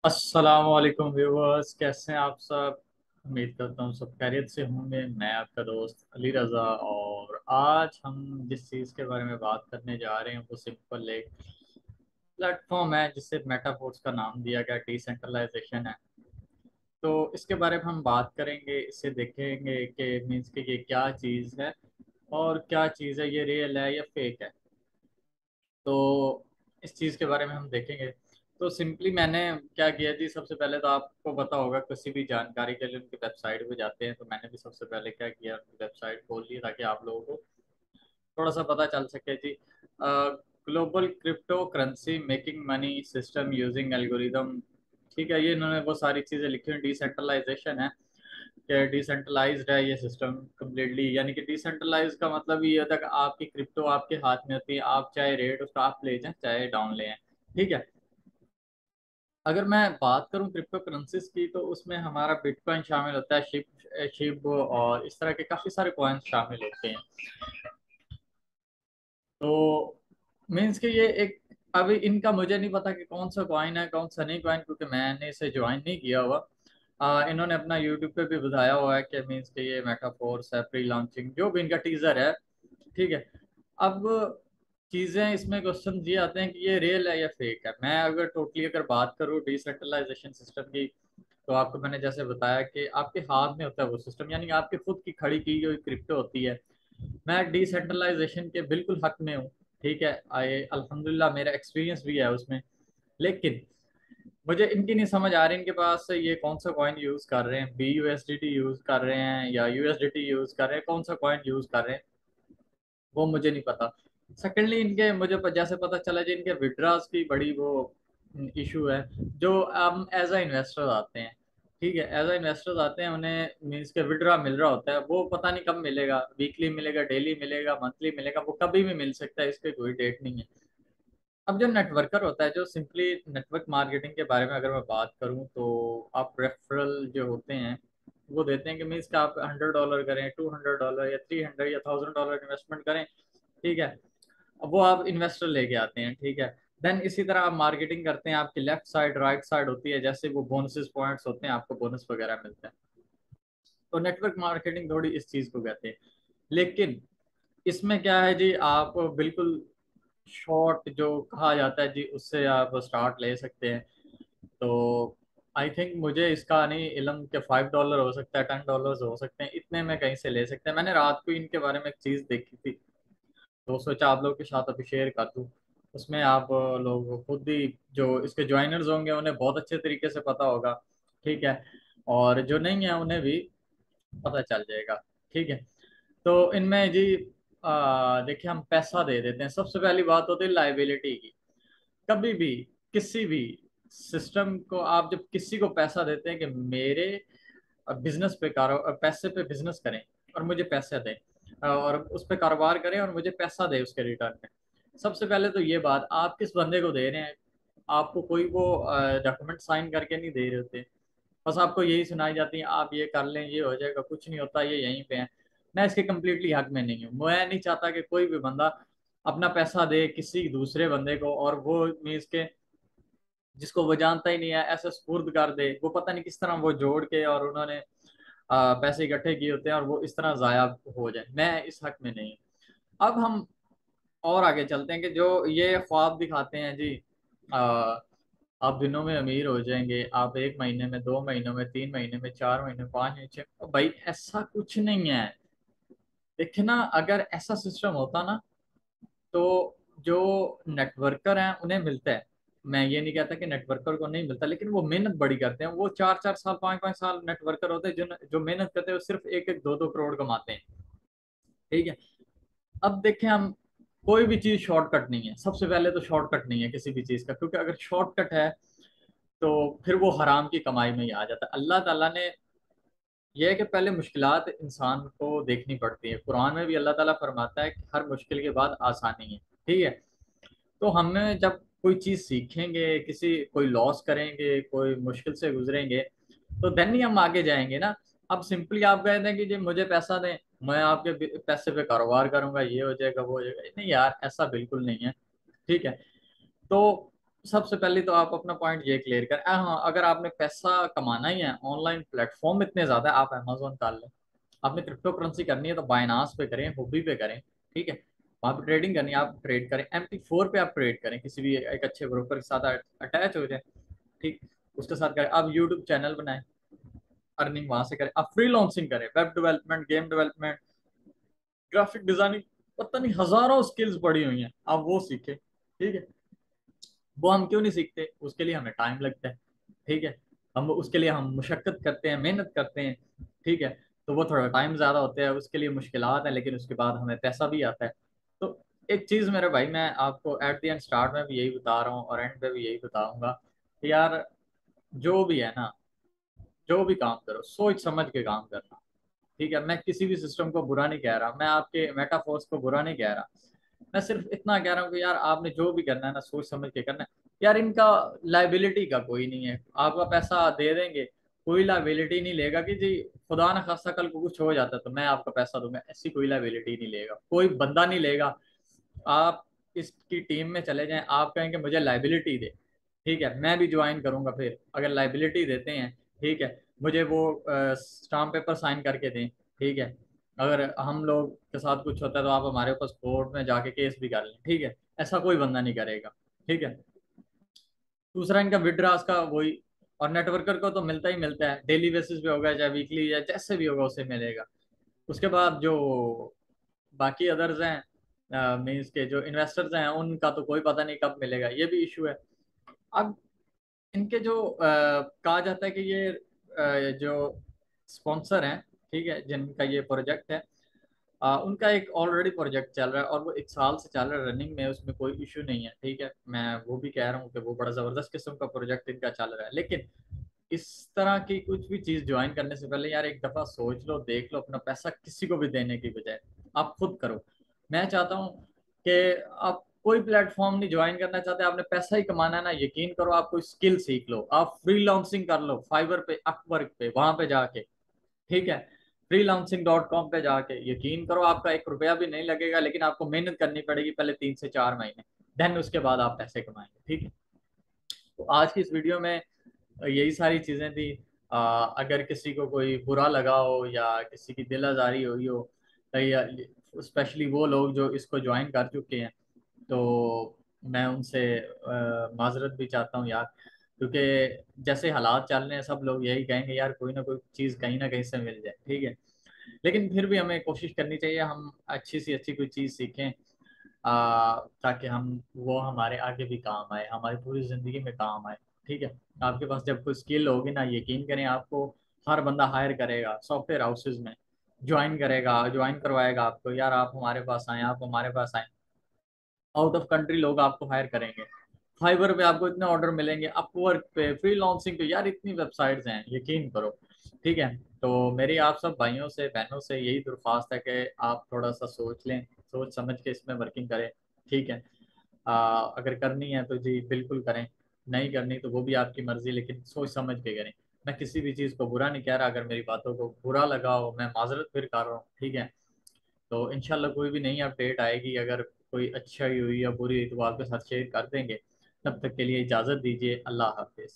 अस्सलाम वालेकुम व्यूवर्स, कैसे हैं आप सब। उम्मीद करता हूँ सब खैरियत से होंगे। मैं आपका दोस्त अली रज़ा, और आज हम जिस चीज़ के बारे में बात करने जा रहे हैं वो सिंपल एक प्लेटफॉर्म है जिसे मेटाफोर्स का नाम दिया गया, डिसेंट्रलाइजेशन है। तो इसके बारे में हम बात करेंगे, इसे देखेंगे कि मीन्स कि ये क्या चीज़ है और क्या चीज़ है, ये रियल है या फेक है। तो इस चीज़ के बारे में हम देखेंगे। तो सिंपली मैंने क्या किया जी, सबसे पहले तो आपको पता होगा किसी भी जानकारी के लिए उनकी वेबसाइट पे जाते हैं, तो मैंने भी सबसे पहले क्या किया, उनकी वेबसाइट खोल ली ताकि आप लोगों को थोड़ा सा पता चल सके जी। Global cryptocurrency making money system using algorithm. ठीक है, ये इन्होंने वो सारी चीज़ें लिखी हुई, डिसेंट्रलाइजेशन है कि डिसेंट्रलाइज्ड है ये सिस्टम कम्प्लीटली। यानी कि डिसेंट्रलाइज का मतलब ये होता है कि आपकी क्रिप्टो आपके हाथ में होती है, आप चाहे रेट उसका आप ले जाएं चाहे डाउन ले आएं। ठीक है। अगर मैं बात करूं क्रिप्टो करेंसीज की, तो उसमें हमारा बिटकॉइन शामिल होता है, शिप और इस तरह के काफ़ी सारे कॉइन्स शामिल होते हैं। तो मीन्स कि ये एक, अभी इनका मुझे नहीं पता कि कौन सा कॉइन है कौन सा नहीं कॉइन, क्योंकि मैंने इसे ज्वाइन नहीं किया हुआ। इन्होंने अपना यूट्यूब पे भी बताया हुआ है कि मीन्स कि ये मेटाफोर्स है, प्री लॉन्चिंग जो भी इनका टीजर है। ठीक है। अब चीज़ें इसमें क्वेश्चन ये आते हैं कि ये रियल है या फेक है। मैं अगर टोटली अगर बात करूँ डिसेंट्रलाइजेशन सिस्टम की, तो आपको मैंने जैसे बताया कि आपके हाथ में होता है वो सिस्टम, यानी कि आपके खुद की खड़ी की हुई क्रिप्टो होती है। मैं डिसेंट्रलाइजेशन के बिल्कुल हक में हूँ। ठीक है, आए अल्हम्दुलिल्लाह मेरा एक्सपीरियंस भी है उसमें। लेकिन मुझे इनकी नहीं समझ आ रही, इनके पास ये कौन सा कॉइन यूज कर रहे हैं, BUSDT यूज कर रहे हैं या USDT यूज कर रहे हैं, कौन सा कॉइन यूज कर रहे हैं वो मुझे नहीं पता। सेकेंडली इनके मुझे जैसे पता चला जी, इनके विड्रास की बड़ी वो इशू है। जो हम एज अ इन्वेस्टर आते हैं, ठीक है, एज अ इन्वेस्टर्स आते हैं, उन्हें मीन्स के विड्रा मिल रहा होता है, वो पता नहीं कब मिलेगा, वीकली मिलेगा, डेली मिलेगा, मंथली मिलेगा, वो कभी भी मिल सकता है, इसकी कोई डेट नहीं है। अब जो नेटवर्कर होता है, जो सिंपली नेटवर्क मार्केटिंग के बारे में अगर मैं बात करूं, तो आप रेफरल जो होते हैं वो देते हैं कि मीन्स का आप $100 करें, $200 या 300 या $1000 इन्वेस्टमेंट करें। ठीक है। अब वो आप इन्वेस्टर लेके आते हैं। ठीक है। देन इसी तरह आप मार्केटिंग करते हैं, आपकी लेफ्ट साइड राइट साइड होती है, जैसे वो बोनसेस पॉइंट्स होते हैं, आपको बोनस वगैरह मिलते हैं। तो नेटवर्क मार्केटिंग थोड़ी इस चीज़ को कहते हैं। लेकिन इसमें क्या है जी, आप बिल्कुल शॉर्ट जो कहा जाता है जी, उससे आप स्टार्ट ले सकते हैं। तो आई थिंक मुझे इसका नहीं इलम के $5 हो सकता है, $10 हो सकते हैं, इतने में कहीं से ले सकते हैं। मैंने रात को इनके बारे में एक चीज़ देखी थी, तो सोचा आप लोग के साथ अभी शेयर कर दूँ। उसमें आप लोग खुद ही जो इसके ज्वाइनर्स होंगे उन्हें बहुत अच्छे तरीके से पता होगा। ठीक है। और जो नहीं है उन्हें भी पता चल जाएगा। ठीक है। तो इनमें जी देखिए, हम पैसा दे देते हैं, सबसे पहली बात होती है लाइबिलिटी की। कभी भी किसी भी सिस्टम को आप जब किसी को पैसा देते हैं कि मेरे बिजनेस पे कारो पैसे पे बिजनेस करें और मुझे पैसे दें, और उस पे कारोबार करें और मुझे पैसा दे उसके रिटर्न में, सबसे पहले तो ये बात, आप किस बंदे को दे रहे हैं। आपको कोई वो डॉक्यूमेंट साइन करके नहीं दे रहे होते, बस आपको यही सुनाई जाती है, आप ये कर लें ये हो जाएगा, कुछ नहीं होता, ये यहीं पे है। मैं इसके कम्प्लीटली हक में नहीं हूँ। मैं नहीं चाहता कि कोई भी बंदा अपना पैसा दे किसी दूसरे बंदे को, और वो मीन्स के जिसको वो जानता ही नहीं है ऐसे सुपुर्द कर दे, वो पता नहीं किस तरह वो जोड़ के और उन्होंने पैसे इकट्ठे किए होते हैं और वो इस तरह जाया हो जाए। मैं इस हक में नहीं हूँ। अब हम और आगे चलते हैं कि जो ये ख्वाब दिखाते हैं जी, आप दिनों में अमीर हो जाएंगे, आप 1 महीने में, 2 महीनों में, 3 महीने में, 4 महीने में, 5 महीने, 6, भाई ऐसा कुछ नहीं है। देखिए ना, अगर ऐसा सिस्टम होता ना, तो जो नेटवर्कर हैं उन्हें मिलता है। मैं ये नहीं कहता कि नेटवर्कर को नहीं मिलता, लेकिन वो मेहनत बड़ी करते हैं, वो 4 4 साल, 5 5 साल नेटवर्कर होते हैं, जो जो मेहनत करते हैं वो सिर्फ 1 1 2 2 करोड़ कमाते हैं। ठीक है। अब देखें हम, कोई भी चीज शॉर्टकट नहीं है, सबसे पहले तो शॉर्टकट नहीं है किसी भी चीज का, क्योंकि अगर शॉर्टकट है तो फिर वो हराम की कमाई में ही आ जाता है। अल्लाह ताला ने यह है कि पहले मुश्किलात इंसान को देखनी पड़ती है। कुरान में भी अल्लाह ताला फरमाता है कि हर मुश्किल के बाद आसानी है। ठीक है। तो हमें जब कोई चीज़ सीखेंगे, किसी कोई लॉस करेंगे, कोई मुश्किल से गुजरेंगे, तो देन ही हम आगे जाएंगे ना। अब सिंपली आप कह दें कि जी मुझे पैसा दें, मैं आपके पैसे पे कारोबार करूंगा, ये हो जाएगा वो हो जाएगा, नहीं यार, ऐसा बिल्कुल नहीं है। ठीक है। तो सबसे पहले तो आप अपना पॉइंट ये क्लियर करें। हाँ, अगर आपने पैसा कमाना ही है, ऑनलाइन प्लेटफॉर्म इतने ज्यादा है, आप अमेजोन कर लें। आपने क्रिप्टो करेंसी करनी है तो बाइनांस पे करें, हुबी पे करें। ठीक है, वहाँ पे ट्रेडिंग करनी है, आप ट्रेड करें। MT4 पे आप ट्रेड करें, किसी भी एक अच्छे ब्रोकर के साथ अटैच हो जाए। ठीक, उसके साथ करें। आप यूट्यूब चैनल बनाएं, अर्निंग वहां से करें। आप फ्रीलांसिंग करें, web development, game development, graphic designing, पता नहीं हजारों स्किल्स पड़ी हुई हैं, आप वो सीखें। ठीक है, वो हम क्यों नहीं सीखते? उसके लिए हमें टाइम लगता है। ठीक है, हम उसके लिए हम मुशक्कत करते हैं, मेहनत करते हैं। ठीक है, तो वो थोड़ा टाइम ज्यादा होता है, उसके लिए मुश्किलात है, लेकिन उसके बाद हमें पैसा भी आता है। तो एक चीज मेरे भाई, मैं आपको एट द एंड स्टार्ट में भी यही बता रहा हूँ और एंड पे भी यही बताऊंगा कि यार, जो भी है ना, जो भी काम करो सोच समझ के काम करना। ठीक है, मैं किसी भी सिस्टम को बुरा नहीं कह रहा, मैं आपके मेटाफोर्स को बुरा नहीं कह रहा। मैं सिर्फ इतना कह रहा हूँ कि यार, आपने जो भी करना है ना, सोच समझ के करना है। यार, इनका लाइबिलिटी का कोई नहीं है। आपका पैसा दे देंगे, कोई लाइबिलिटी नहीं लेगा कि जी खुदा ना खास्ता कल को कुछ हो जाता है तो मैं आपका पैसा दूंगा, ऐसी कोई लाइबिलिटी नहीं लेगा, कोई बंदा नहीं लेगा। आप इसकी टीम में चले जाएं, आप कहेंगे मुझे लाइबिलिटी दे, ठीक है, मैं भी ज्वाइन करूंगा। फिर अगर लाइबिलिटी देते हैं, ठीक है, मुझे वो स्टाम्प पेपर साइन करके दें। ठीक है, अगर हम लोग के साथ कुछ होता है तो आप हमारे ऊपर कोर्ट में जाके केस भी कर लें। ठीक है, ऐसा कोई बंदा नहीं करेगा। ठीक है, दूसरा इनका विड्रास का वही, और नेटवर्कर को तो मिलता ही मिलता है, डेली बेसिस पे होगा चाहे वीकली या जैसे भी होगा उसे मिलेगा। उसके बाद जो बाकी अदर्स हैं, मीन्स के जो इन्वेस्टर्स हैं, उनका तो कोई पता नहीं कब मिलेगा, ये भी इशू है। अब इनके जो कहा जाता है कि ये जो स्पॉन्सर हैं, ठीक है, जिनका ये प्रोजेक्ट है, उनका एक ऑलरेडी प्रोजेक्ट चल रहा है और वो 1 साल से चल रहा है, रनिंग में, उसमें कोई इशू नहीं है। ठीक है, मैं वो भी कह रहा हूँ कि वो बड़ा जबरदस्त किस्म का प्रोजेक्ट इनका चल रहा है। लेकिन इस तरह की कुछ भी चीज ज्वाइन करने से पहले यार एक दफा सोच लो, देख लो, अपना पैसा किसी को भी देने की बजाय आप खुद करो। मैं चाहता हूँ कि आप कोई प्लेटफॉर्म नहीं ज्वाइन करना चाहते, आपने पैसा ही कमाना है ना, यकीन करो, आप कोई स्किल सीख लो, आप फ्रीलांसिंग कर लो, फाइवर पे, अपवर्क पे, वहां पे जाके। ठीक है, freelancing.com पे जाके, यकीन करो, आपका 1 रुपया भी नहीं लगेगा, लेकिन आपको मेहनत करनी पड़ेगी पहले 3 से 4 महीने, देन उसके बाद आप पैसे कमाएंगे। ठीक है, तो आज की इस वीडियो में यही सारी चीजें थी। अगर किसी को कोई बुरा लगा हो या किसी की दिल आजारी हुई हो, या स्पेशली वो लोग जो इसको ज्वाइन कर चुके हैं, तो मैं उनसे माजरत भी चाहता हूँ यार, क्योंकि जैसे हालात चल रहे हैं सब लोग यही कहेंगे यार, कोई ना कोई चीज़ कहीं ना कहीं से मिल जाए। ठीक है, लेकिन फिर भी हमें कोशिश करनी चाहिए, हम अच्छी सी अच्छी कोई चीज़ सीखें, ताकि हम वो हमारे आगे भी काम आए, हमारी पूरी ज़िंदगी में काम आए। ठीक है, आपके पास जब कोई स्किल होगी ना, यकीन करें, आपको हर बंदा हायर करेगा, सॉफ्टवेयर हाउसेज में ज्वाइन करेगा, ज्वाइन करवाएगा आपको, यार आप हमारे पास आए, आप हमारे पास आए। आउट ऑफ कंट्री लोग आपको हायर करेंगे। फाइवर पे आपको इतने ऑर्डर मिलेंगे, अपवर्क पे, फ्रीलांसिंग पे, यार इतनी वेबसाइट्स हैं, यकीन करो। ठीक है, तो मेरी आप सब भाइयों से बहनों से यही दरख्वास्त है कि आप थोड़ा सा सोच लें, सोच समझ के इसमें वर्किंग करें। ठीक है, अगर करनी है तो जी बिल्कुल करें, नहीं करनी तो वो भी आपकी मर्जी, लेकिन सोच समझ के करें। मैं किसी भी चीज़ को बुरा नहीं कह रहा, अगर मेरी बातों को बुरा लगा हो मैं माजरत फिर कर रहा हूँ। ठीक है, तो इंशाल्लाह कोई भी नई अपडेट आएगी, अगर कोई अच्छा ही हुई या बुरी हुई तो वो आपके साथ शेयर कर देंगे। तब तक के लिए इजाज़त दीजिए, अल्लाह हाफिज़।